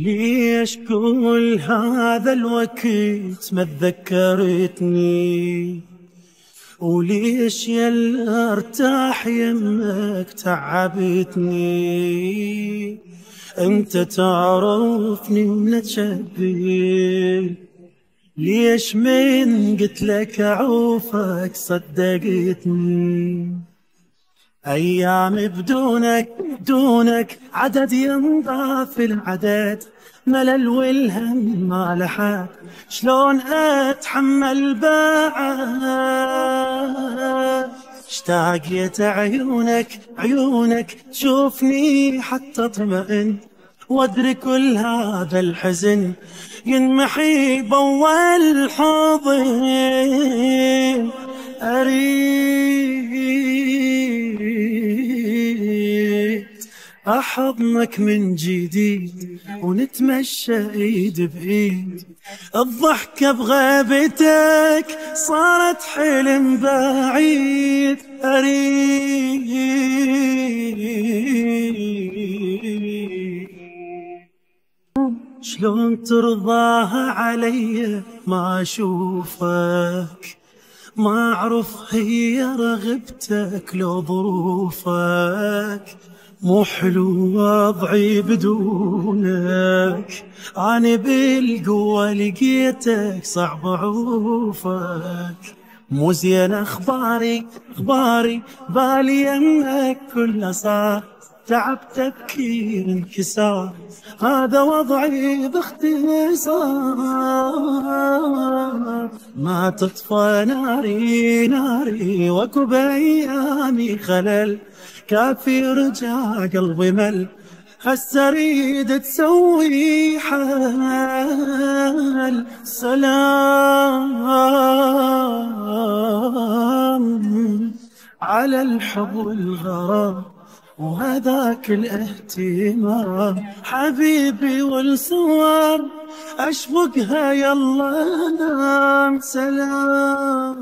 ليش كل هذا الوقت ما تذكرتني؟ وليش يلا ارتاح يمك تعبتني؟ انت تعرفني ولا تشبه؟ ليش من قلت لك اعوفك صدقتني؟ أيام بدونك عدد يمضى في العدد، ملل والهم ما لحق شلون أتحمل بعد؟ اشتاقيت عيونك تشوفني حتى اطمئن، وادري كل هذا الحزن ينمحي بأول حضن. أريد أحضنك من جديد ونتمشى إيد بإيد، الضحكة بغيبتك صارت حلم بعيد. أريد شلون ترضاها علي ما أشوفك، ما أعرف هي رغبتك لو ظروفك، مو حلو وضعي بدونك، أنا بالقوة لقيتك صعب أعوفك. مو زين أخباري بالي يمك كله صار، تعب تفكير انكسار، هذا وضعي باختصار. ما تطفى ناري واكو بايامي خلل، كافي رجع قلبي مل، هسه اريد تسوي حل. سلام على الحب والغرام وهذاك الاهتمام، حبيبي والصور أشوقها يلا نام. سلام.